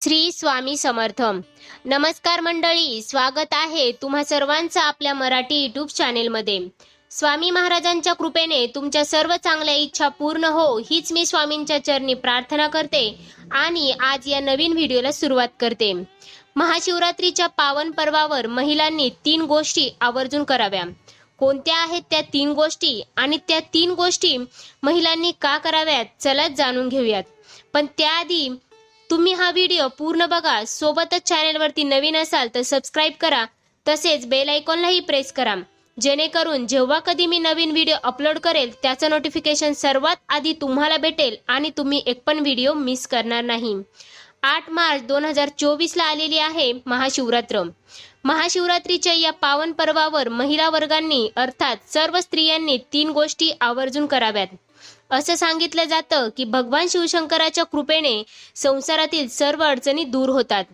श्री स्वामी समर्थ. नमस्कार मंडळी, स्वागत आहे तुम्हा सर्वांचं आपल्या मराठी यूट्यूब चॅनेलमध्ये. स्वामी महाराजांच्या कृपेने तुमच्या सर्व चांगल्या इच्छा पूर्ण हो हीच मी स्वामींच्या चरणी प्रार्थना करते आणि आज या नवीन व्हिडिओला सुरुवात करते. महाशिवरात्रीच्या पावन पर्वावर महिलांनी 3 गोष्टी आवर्जून कराव्या. कोणत्या आहेत त्या 3 गोष्टी आणि त्या 3 गोष्टी महिलांनी का कराव्यात, चला जाणून घेऊयात. पण त्याआधी तुम्ही हा व्हिडिओ पूर्ण बघा. सोबतच चॅनेलवरती नवीन असाल तर सबस्क्राईब करा, तसेच बेल आयकॉनलाही प्रेस करा, जेणेकरून जेव्हा कधी मी नवीन व्हिडिओ अपलोड करेल त्याचं नोटिफिकेशन सर्वात आधी तुम्हाला भेटेल आणि तुम्ही एक पण व्हिडिओ मिस करणार नाही. 8 मार्च 2024 ला आलेली आहे महाशिवरात्र. महाशिवरात्रीच्या या पावन पर्वावर महिला वर्गांनी अर्थात सर्व स्त्रियांनी 3 गोष्टी आवर्जून कराव्यात. असं सांगितलं जातं की भगवान शिवशंकराच्या कृपेने संसारातील सर्व अडचणी दूर होतात.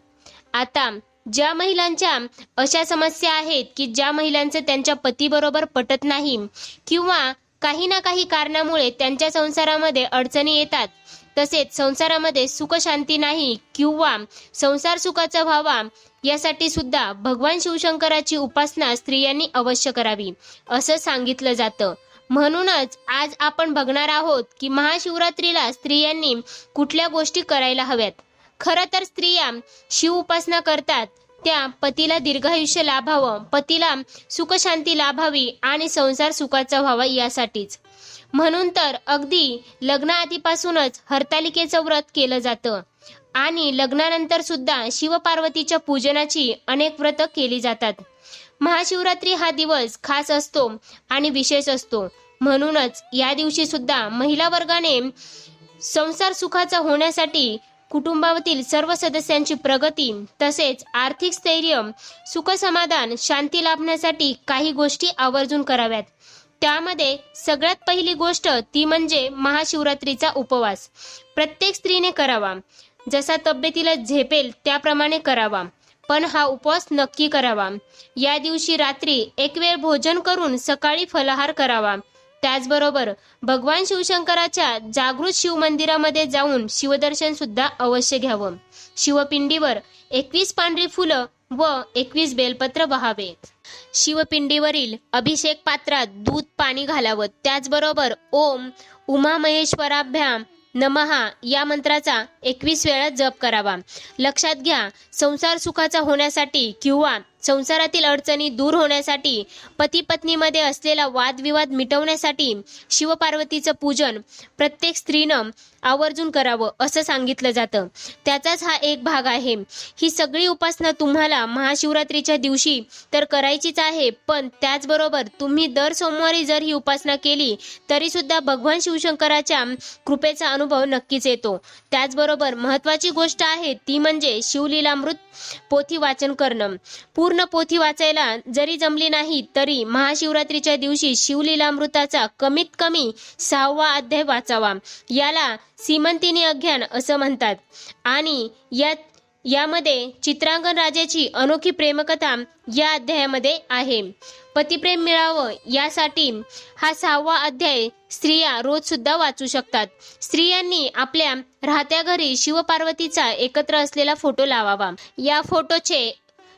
आता ज्या महिलांच्या अशा समस्या आहेत की ज्या महिलांचे त्यांच्या पतीबरोबर पटत नाही किंवा काही ना काही कारणामुळे त्यांच्या संसारामध्ये अडचणी येतात, तसेच संसारामध्ये सुख शांती नाही किंवा संसार सुखाचा व्हावा, यासाठी सुद्धा भगवान शिवशंकराची उपासना स्त्रियांनी अवश्य करावी असं सांगितलं जातं. म्हणूनच आज आपण बघणार आहोत की महाशिवरात्रीला स्त्रियांनी कुठल्या गोष्टी करायला हव्यात. खरं तर स्त्रिया शिव उपासना करतात त्या पतीला दीर्घायुष्य लाभावं, पतीला सुख शांती लाभावी आणि संसार सुखाचा व्हावा यासाठीच. म्हणून तर अगदी लग्नाआधीपासूनच हरतालिकेचं व्रत केलं जातं आणि लग्नानंतर सुद्धा शिवपार्वतीच्या पूजनाची अनेक व्रत केली जातात. महाशिवरात्री हा दिवस खास असतो आणि विशेष असतो. म्हणूनच या दिवशी सुद्धा महिला वर्गाने संसार सुखाचा होण्यासाठी कुटुंबातील सर्व सदस्यांची प्रगती तसेच आर्थिक स्थैर्य, सुख समाधान, शांती लाभण्यासाठी काही गोष्टी आवर्जून कराव्यात. त्यामध्ये सगळ्यात पहिली गोष्ट ती म्हणजे महाशिवरात्रीचा उपवास प्रत्येक स्त्रीने करावा. जसा तब्येतीला झेपेल त्याप्रमाणे करावा, पण हा उपवास नक्की करावा. या दिवशी रात्री एक वेळ भोजन करून सकाळी फलाहार करावा. त्याचबरोबर भगवान शिवशंकराच्या जागृत शिव मंदिरामध्ये जाऊन शिवदर्शन सुद्धा अवश्य घ्यावं. शिवपिंडीवर 21 पांढरी फुलं व 21 बेलपत्र वहावे. शिवपिंडीवरील अभिषेक पात्रात दूध पाणी घालावं. त्याचबरोबर ओम उमामहेश्वराभ्याम नमहा या मंत्राचा 21 वेळा जप करावा. लक्षात घ्या, संसार सुखाचा होण्यासाठी किंवा संसारातील अडचणी दूर होण्यासाठी, पती पत्नीमध्ये असलेला वादविवाद मिटवण्यासाठी शिवपार्वतीचं पूजन प्रत्येक स्त्रीनं आवर्जून करावं असं सांगितलं जातं. त्याचाच हा एक भाग आहे. ही सगळी उपासना तुम्हाला महाशिवरात्रीच्या दिवशी तर करायचीच आहे, पण त्याचबरोबर तुम्ही दर सोमवारी जर ही उपासना केली तरी सुद्धा भगवान शिवशंकराच्या कृपेचा अनुभव नक्कीच येतो. त्याचबरोबर महत्त्वाची गोष्ट आहे ती म्हणजे शिवलीलामृत पोथी वाचन करणं. पूर्ण पोथी वाचायला जरी जमली नाही तरी महाशिवरात्रीच्या दिवशी शिवलीलामृताचा कमीत कमी 6वा अध्याय वाचावा. याला सीमंतिनी अज्ञान असं म्हणतात आणि यामध्ये चित्रांगण राजाची अनोखी प्रेमकथा या अध्यायामध्ये आहे. पतिप्रेम मिळावं यासाठी हा 6वा अध्याय स्त्रिया रोज सुद्धा वाचू शकतात. स्त्रियांनी आपल्या राहत्या घरी शिवपार्वतीचा एकत्र असलेला फोटो लावावा. या फोटोचे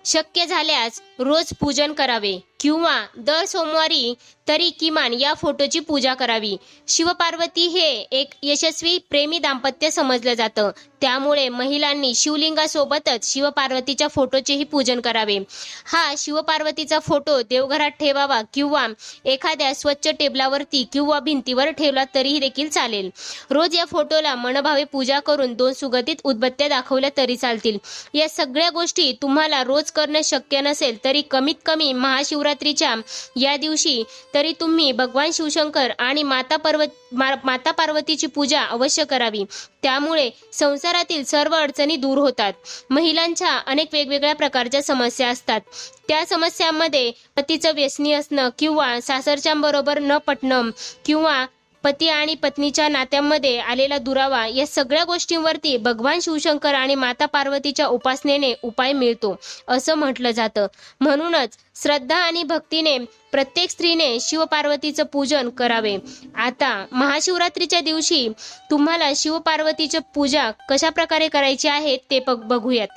शक्य झाल्यास रोज पूजन करावे किंवा दर सोमवारी तरी किमान या फोटोची पूजा करावी. शिवपार्वती हे एक यशस्वी प्रेमी दाम्पत्य समजलं जातं, त्यामुळे महिलांनी शिवलिंगासोबतच शिवपार्वतीच्या फोटोचेही पूजन करावे. हा शिवपार्वतीचा फोटो देवघरात ठेवावा किंवा एखाद्या स्वच्छ टेबलावरती किंवा भिंतीवर ठेवला तरीही देखील चालेल. रोज या फोटोला मनभावे पूजा करून 2 सुगंधित उदबत्त्या दाखवल्या तरी चालतील. या सगळ्या गोष्टी तुम्हाला रोज करणं शक्य नसेल तरी कमीत कमी महाशिवरात्रीच्या या दिवशी तरी तुम्ही भगवान शिवशंकर आणि माता पार्वतीची पूजा अवश्य करावी. त्यामुळे संसारातील सर्व अडचणी दूर होतात. महिलांच्या अनेक वेगवेगळ्या प्रकारच्या समस्या असतात. त्या समस्यांमध्ये पतीचं व्यसनी असणं किंवा सासरच्यांबरोबर न पटणं किंवा पती आणि पत्नीच्या नात्यांमध्ये आलेला दुरावा या सगळ्या गोष्टींवरती भगवान शिवशंकर आणि माता पार्वतीच्या उपासनेने उपाय मिळतो असं म्हटलं जातं. म्हणूनच श्रद्धा आणि भक्तीने प्रत्येक स्त्रीने शिवपार्वतीचं पूजन करावे. आता महाशिवरात्रीच्या दिवशी तुम्हाला शिवपार्वतीची पूजा कशा प्रकारे करायची आहे ते बघूयात.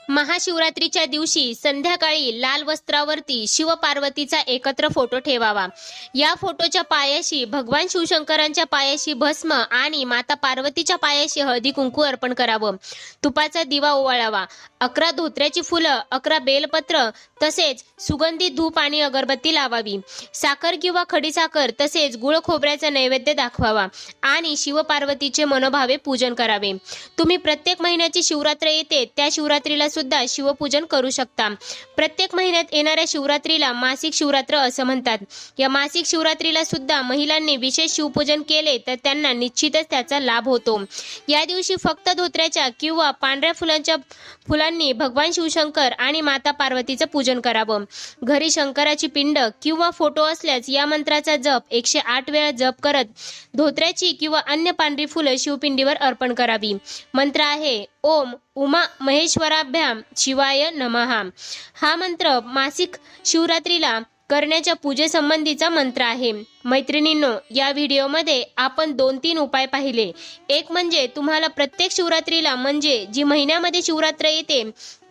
महाशिवरात्रीच्या दिवशी संध्याकाळी लाल वस्त्रावरती शिवपार्वतीचा एकत्र फोटो ठेवावा. या फोटोच्या पायाशी भगवान शिवशंकरांच्या पायाशी भस्म आणि माता पार्वतीच्या पायाशी हळदी कुंकू अर्पण करावं. तुपाचा दिवा ओवाळावा. 11 धोत्र्याची फुलं, 11 बेलपत्र तसेच सुगंधित धूप आणि अगरबत्ती लावावी. साखर किंवा खडीसाखर तसेच गुळ खोबऱ्याचा नैवेद्य दाखवावा आणि शिवपार्वतीचे मनोभावे पूजन करावे. तुम्ही प्रत्येक महिन्याची शिवरात्र येते त्या शिवरात्रीला सुद्धा शिवपूजन करू शकता. प्रत्येक महिन्यात येणाऱ्या शिवरात्रीला मासिक शिवरात्र असं म्हणतात. या मासिक शिवरात्रीला सुद्धा महिलांनी विशेष शिवपूजन केले तर त्यांना निश्चितच त्याचा लाभ होतो. या दिवशी फक्त धोत्र्याच्या किंवा पांढऱ्या फुलांनी भगवान शिवशंकर आणि माता पार्वतीचं पूजन करावं. घरी शंकराची पिंड किंवा फोटो असल्यास या मंत्राचा जप 108 वेळा जप करत धोत्र्याची किंवा अन्य पांढरी फुलं शिवपिंडीवर अर्पण करावी. मंत्र आहे ओम उमा महेश्वराभ्याम शिवाय नमः. हा मंत्र मासिक शिवरात्रीला करण्याच्या पूजेसंबंधीचा मंत्र आहे. मैत्रिणींनो, या व्हिडिओमध्ये आपण 2-3 उपाय पाहिले. एक म्हणजे तुम्हाला प्रत्येक शिवरात्रीला म्हणजे जी महिन्यामध्ये शिवरात्र येते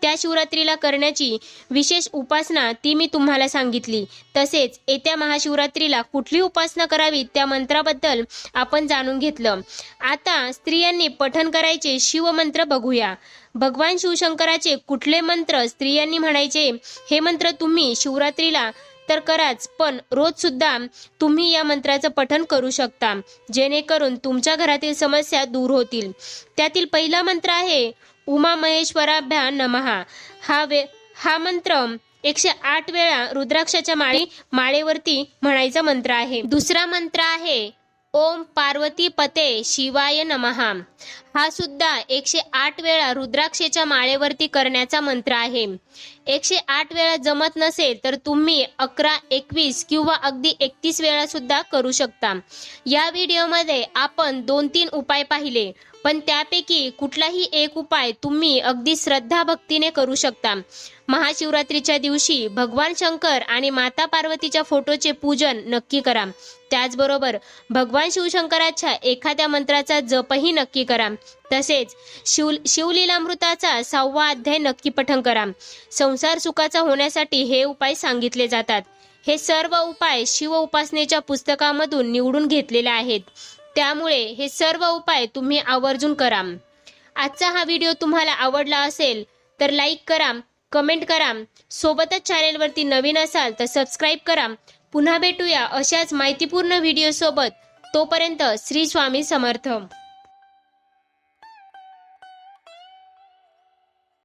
त्या शिवरात्रीला करण्याची विशेष उपासना ती मी तुम्हाला सांगितली. तसेच येत्या महाशिवरात्रीला कुठली उपासना करावी त्या मंत्राबद्दल आपण जाणून घेतलं. आता स्त्रियांनी पठण करायचे शिवमंत्र बघूया. भगवान शिवशंकराचे कुठले मंत्र स्त्रियांनी म्हणायचे हे मंत्र तुम्ही शिवरात्रीला तर कराच, पण रोज सुद्धा तुम्ही या मंत्राचं पठण करू शकता जेणेकरून तुमच्या घरातील समस्या दूर होतील. त्यातील पहिला मंत्र आहे उमा महेश्वराभ्या नमः. हा मंत्र 108 वेळा रुद्राक्षाच्या माळेवरती म्हणायचा मंत्र आहे. दुसरा मंत्र आहे ओम पार्वती पते शिवाय नमः. हा सुद्धा 108 वेळा रुद्राक्षेच्या माळेवरती करण्याचा मंत्र आहे. 108 वेळा जमत नसेल तर तुम्ही 11, 21 किंवा अगदी 31 वेळा सुद्धा करू शकता. या व्हिडिओमध्ये आपण 2-3 उपाय पाहिले, पण त्यापैकी कुठलाही एक उपाय तुम्ही अगदी श्रद्धा भक्तीने करू शकता. महाशिवरात्रीच्या दिवशी भगवान शंकर आणि माता पार्वतीच्या फोटोचे पूजन नक्की करा. त्याचबरोबर भगवान शिवशंकराच्या एखाद्या मंत्राचा जपही नक्की करा. तसेच शिवलीलामृताचा 6वा अध्याय नक्की पठण करा. संसार सुखाचा होण्यासाठी हे उपाय सांगितले जातात. हे सर्व उपाय शिव उपासनेच्या पुस्तकामधून निवडून घेतलेले आहेत. त्यामुळे हे सर्व उपाय तुम्ही आवर्जून करा. आजचा हा व्हिडिओ तुम्हाला आवडला असेल तर लाईक करा, कमेंट करा. सोबतच चॅनेलवरती नवीन असाल तर सबस्क्राईब करा. पुन्हा भेटूया अशाच माहितीपूर्ण व्हिडिओ सोबत. तोपर्यंत श्री स्वामी समर्थ.